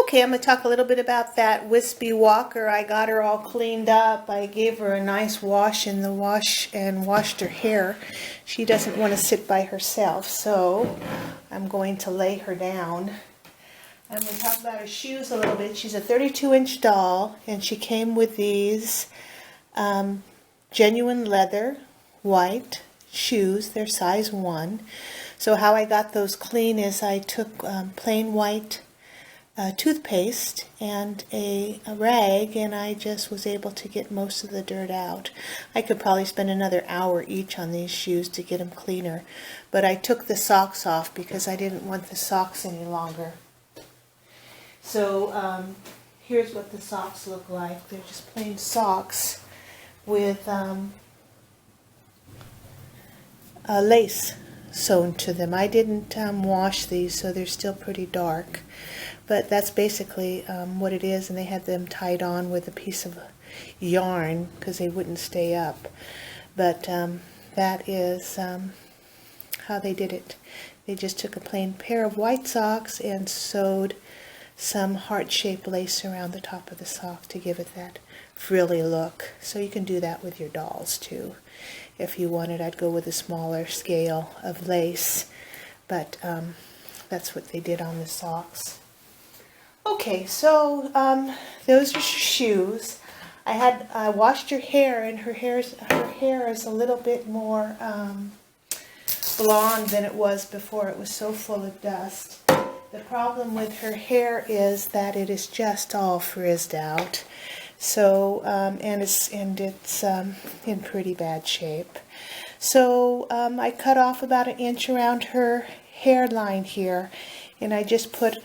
Okay, I'm going to talk a little bit about that Wispy walker. I got her all cleaned up. I gave her a nice wash in the wash and washed her hair. She doesn't want to sit by herself, so I'm going to lay her down. I'm going to talk about her shoes a little bit. She's a 32-inch doll, and she came with these genuine leather white shoes. They're size 1. So how I got those clean is I took plain white toothpaste and a rag, and I just was able to get most of the dirt out. I could probably spend another hour each on these shoes to get them cleaner, but I took the socks off because I didn't want the socks any longer. So here's what the socks look like. They're just plain socks with lace sewn to them. I didn't wash these, so they're still pretty dark. But that's basically what it is, and they had them tied on with a piece of yarn because they wouldn't stay up. But that is how they did it. They just took a plain pair of white socks and sewed some heart-shaped lace around the top of the sock to give it that frilly look. So you can do that with your dolls too. If you wanted, I'd go with a smaller scale of lace, but that's what they did on the socks. Okay, so those are shoes. I washed her hair, and her hair is a little bit more blonde than it was before. It was so full of dust. The problem with her hair is that it is just all frizzed out. So and it's in pretty bad shape. So I cut off about 1 inch around her hairline here, and I just put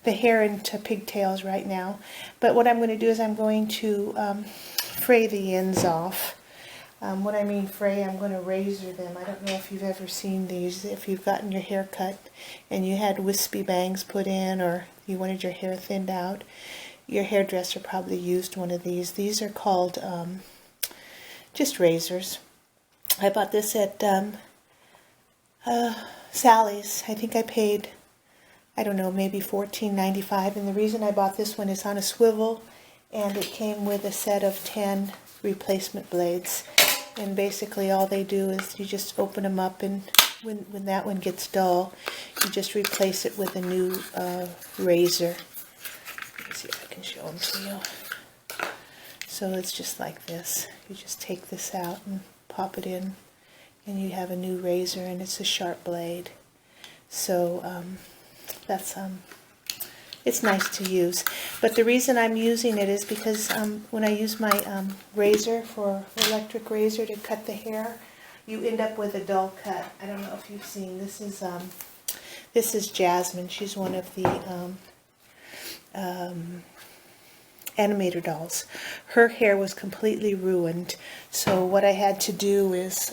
the hair into pigtails right now. But what I'm going to do is I'm going to fray the ends off. When I mean fray, I'm going to razor them. I don't know if you've ever seen these. If you've gotten your hair cut and you had wispy bangs put in, or you wanted your hair thinned out, your hairdresser probably used one of these. These are called just razors. I bought this at Sally's. I think I paid, I don't know, maybe $14.95. And the reason I bought this one is on a swivel, and it came with a set of 10 replacement blades. And basically all they do is you just open them up, and when that one gets dull, you just replace it with a new razor. Let me see if I can show them to you. So it's just like this. You just take this out and pop it in, and you have a new razor, and it's a sharp blade. So that's it's nice to use. But the reason I'm using it is because when I use my razor, for electric razor, to cut the hair, you end up with a dull cut. I don't know if you've seen this. This is Jasmine. She's one of the animator dolls. Her hair was completely ruined, so what I had to do is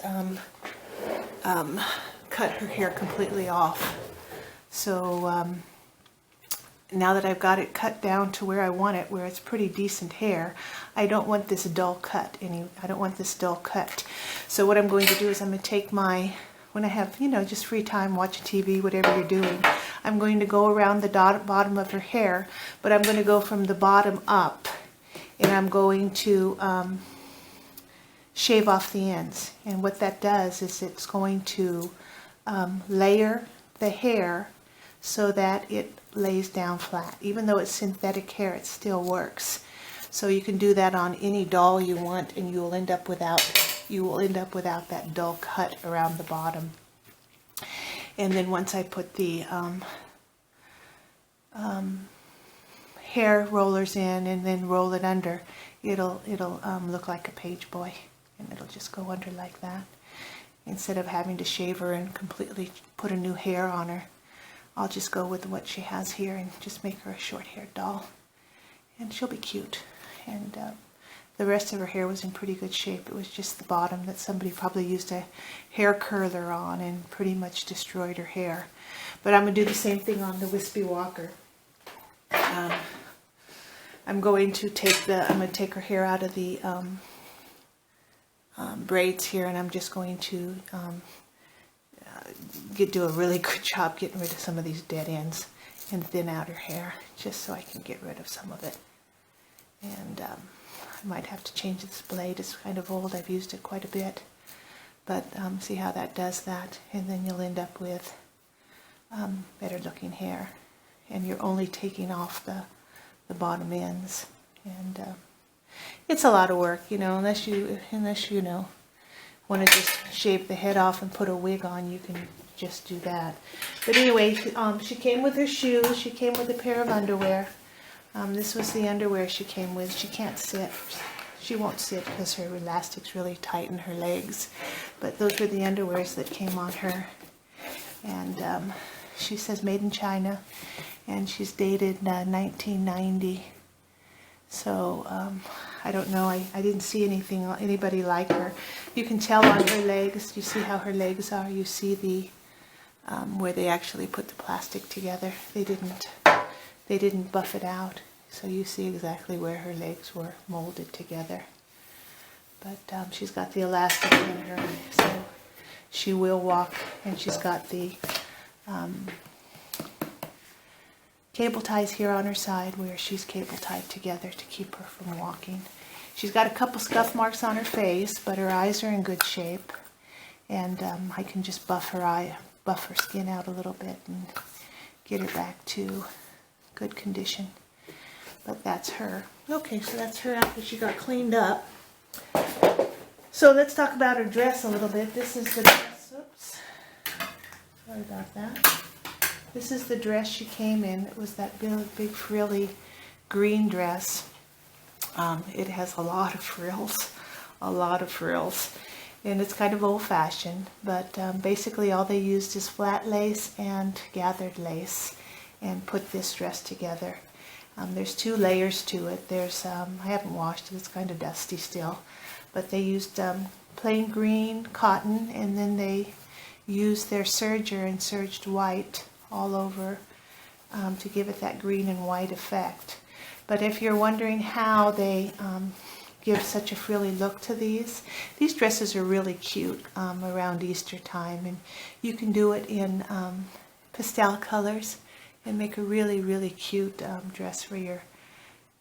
cut her hair completely off. So now that I've got it cut down to where I want it, where it's pretty decent hair, I don't want this dull cut. I don't want this dull cut. So what I'm going to do is I'm going to take my, when I have, just free time, watching TV, whatever you're doing, I'm going to go around the bottom of her hair, but I'm going to go from the bottom up, and I'm going to shave off the ends. And what that does is it's going to layer the hair so that it lays down flat. Even though it's synthetic hair, it still works. So you can do that on any doll you want, and you will end up without that dull cut around the bottom. And then once I put the hair rollers in and then roll it under, it'll look like a page boy, and it'll just go under like that. Instead of having to shave her and completely put a new hair on her, I'll just go with what she has here and just make her a short-haired doll, and she'll be cute. And the rest of her hair was in pretty good shape. It was just the bottom that somebody probably used a hair curler on and pretty much destroyed her hair. But I'm going to do the same thing on the Wispy Walker. I'm going to take her hair out of the braids here, and I'm just going to do a really good job getting rid of some of these dead ends. and thin out her hair, just so I can get rid of some of it. And I might have to change this blade. It's kind of old. I've used it quite a bit. But see how that does that. And then you'll end up with better looking hair. And you're only taking off the bottom ends. And it's a lot of work, you know, unless you know, want to just shave the head off and put a wig on, you can just do that. But anyway, she came with her shoes. She came with a pair of underwear. This was the underwear she came with. She can't sit. She won't sit because her elastics really tighten her legs. But those were the underwears that came on her. And she says made in China. And she's dated 1990. So I don't know. I didn't see anybody like her. You can tell on her legs. You see how her legs are. You see the where they actually put the plastic together. They didn't buff it out, so you see exactly where her legs were molded together. But she's got the elastic in her, so she will walk, and she's got the cable ties here on her side where she's cable tied together to keep her from walking. She's got a couple scuff marks on her face, but her eyes are in good shape, and I can just buff her skin out a little bit and get her back to good condition. But that's her. Okay, so that's her after she got cleaned up. So let's talk about her dress a little bit. This is the dress. Oops. Sorry about that. This is the dress she came in. It was that big frilly green dress. It has a lot of frills. And it's kind of old-fashioned, but basically all they used is flat lace and gathered lace and put this dress together. There's 2 layers to it. There's I haven't washed it, it's kind of dusty still, but they used plain green cotton, and then they used their serger and serged white all over to give it that green and white effect. But if you're wondering how they give such a frilly look to these dresses are really cute around Easter time, and you can do it in pastel colors and make a really cute dress for your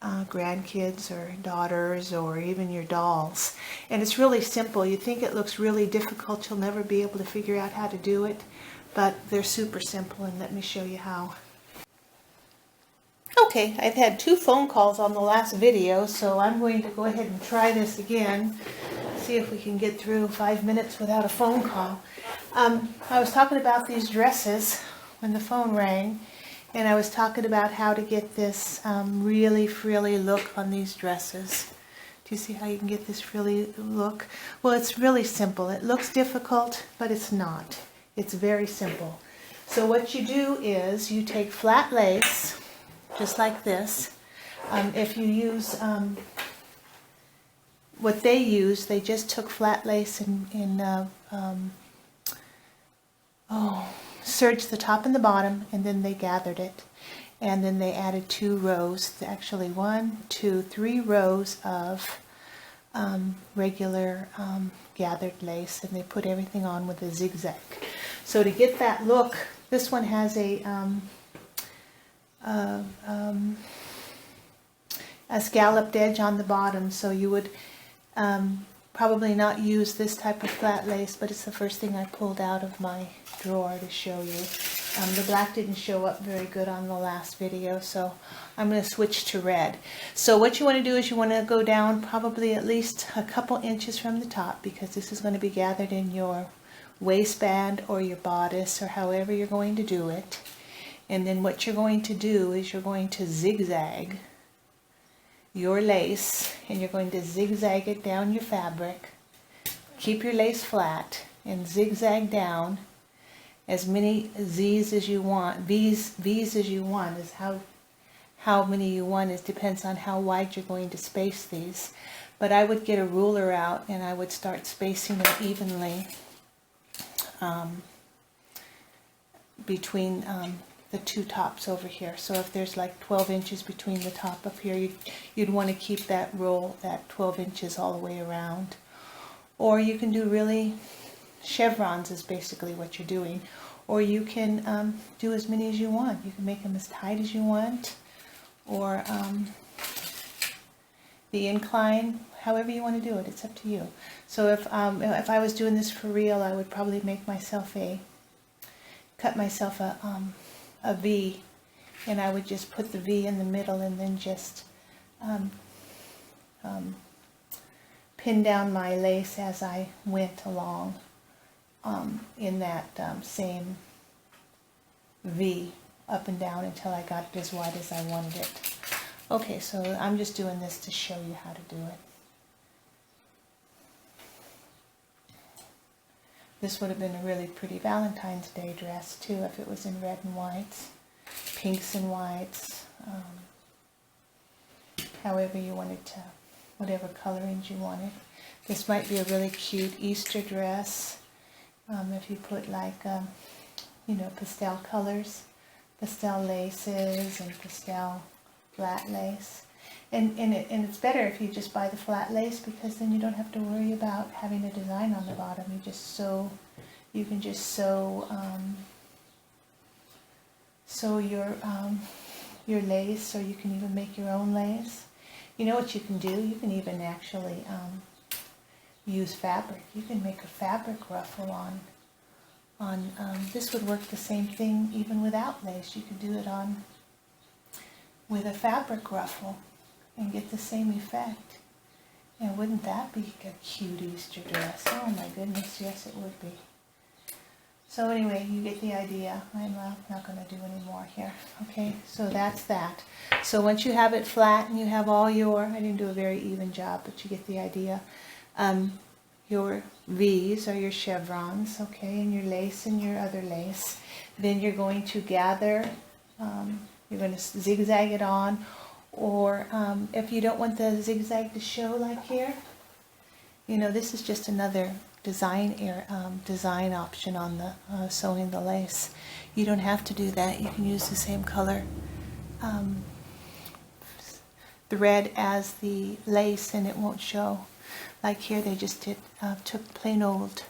grandkids or daughters or even your dolls. And it's really simple. You think it looks really difficult, you'll never be able to figure out how to do it, but they're super simple, and let me show you how. Okay, I've had 2 phone calls on the last video, so I'm going to go ahead and try this again. See if we can get through 5 minutes without a phone call. I was talking about these dresses when the phone rang, and I was talking about how to get this really frilly look on these dresses. Do you see how you can get this frilly look? Well, it's really simple. It looks difficult, but it's not. It's very simple. So what you do is you take flat lace, just like this. If you use what they use, they just took flat lace and serged the top and the bottom, and then they gathered it, and then they added 2 rows, actually 1, 2, 3 rows of regular gathered lace, and they put everything on with a zigzag. So to get that look, this one has a scalloped edge on the bottom, so you would probably not use this type of flat lace, but it's the first thing I pulled out of my drawer to show you. The black didn't show up very good on the last video, so I'm going to switch to red. So what you want to do is you want to go down probably at least a couple inches from the top, because this is going to be gathered in your waistband or your bodice or however you're going to do it. And then what you're going to do is you're going to zigzag your lace, and you're going to zigzag it down your fabric. Keep your lace flat and zigzag down as many Z's as you want. V's as you want is how many you want. It depends on how wide you're going to space these. But I would get a ruler out and I would start spacing them evenly between the 2 tops over here. So if there's like 12 inches between the top up here, you'd want to keep that roll, that 12 inches all the way around. Or you can do really chevrons is basically what you're doing. or you can do as many as you want. You can make them as tight as you want, or the incline, however you want to do it. It's up to you. So if I was doing this for real, I would probably make myself cut myself a V, and I would just put the V in the middle, and then just pin down my lace as I went along in that same V up and down until I got it as wide as I wanted it. Okay, so I'm just doing this to show you how to do it. This would have been a really pretty Valentine's Day dress too if it was in red and whites, pinks and whites, however you wanted to, whatever colorings you wanted. This might be a really cute Easter dress if you put like, you know, pastel colors, pastel laces and pastel flat lace. And it's better if you just buy the flat lace, because then you don't have to worry about having a design on the bottom. You just sew, you can just sew your lace, or you can even make your own lace. You know what you can do? You can even actually use fabric. You can make a fabric ruffle on this would work the same thing even without lace. You could do it on with a fabric ruffle and get the same effect. And wouldn't that be a cute Easter dress? Oh my goodness, yes it would be. So anyway, you get the idea. I'm not going to do any more here. Okay, so that's that. So once you have it flat and you have all your, I didn't do a very even job, but you get the idea. Your V's or your chevrons, okay, and your lace and your other lace. Then you're going to gather, you're going to zigzag it on, or if you don't want the zigzag to show like here, you know, this is just another design option on the sewing the lace. You don't have to do that. You can use the same color thread as the lace and it won't show. Like here they just took plain old,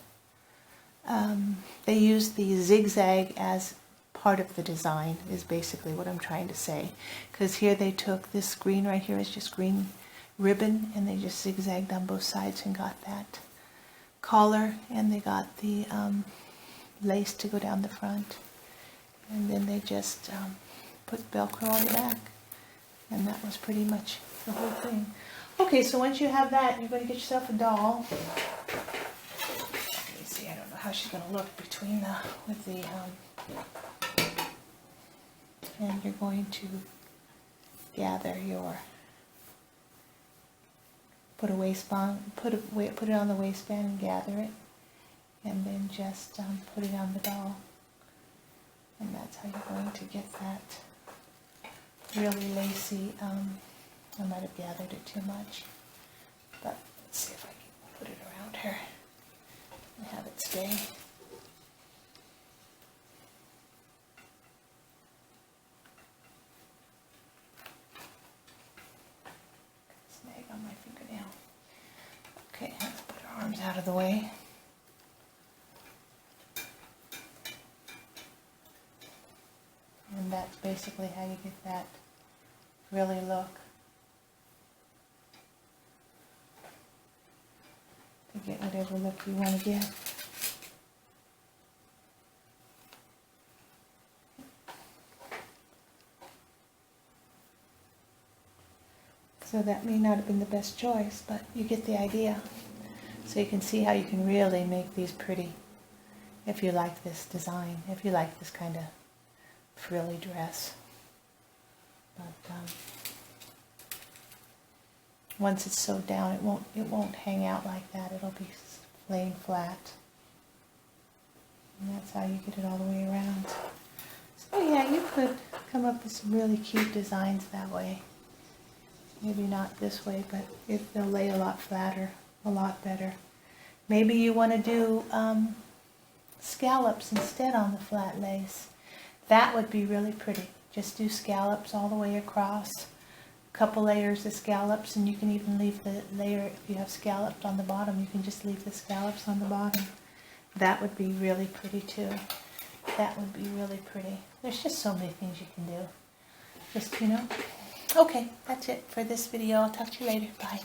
they used the zigzag as part of the design, is basically what I'm trying to say. Because here they took this green right here is just green ribbon, and they just zigzagged on both sides and got that collar, and they got the lace to go down the front, and then they just put Velcro on the back, and that was pretty much the whole thing. Okay, so once you have that, you're going to get yourself a doll. Let me see, I don't know how she's going to look between with the and you're going to gather your, put it on the waistband and gather it, and then just put it on the doll, and that's how you're going to get that really lacy. I might have gathered it too much, but let's see if I can put it around her and have it stay. Snag on my fingernail. Okay, let's put her arms out of the way. And that's basically how you get that frilly look. To get whatever look you want to get. So that may not have been the best choice, but you get the idea. So you can see how you can really make these pretty if you like this design, if you like this kind of frilly dress. But once it's sewed down, it won't hang out like that. It'll be laying flat. And that's how you get it all the way around. So yeah, you could come up with some really cute designs that way. Maybe not this way, but they'll lay a lot flatter, a lot better. Maybe you want to do scallops instead on the flat lace. That would be really pretty. Just do scallops all the way across. Couple layers of scallops, and you can even leave the layer, if you have scallops on the bottom, you can just leave the scallops on the bottom. That would be really pretty too. That would be really pretty. There's just so many things you can do. Just, you know. Okay, that's it for this video. I'll talk to you later. Bye.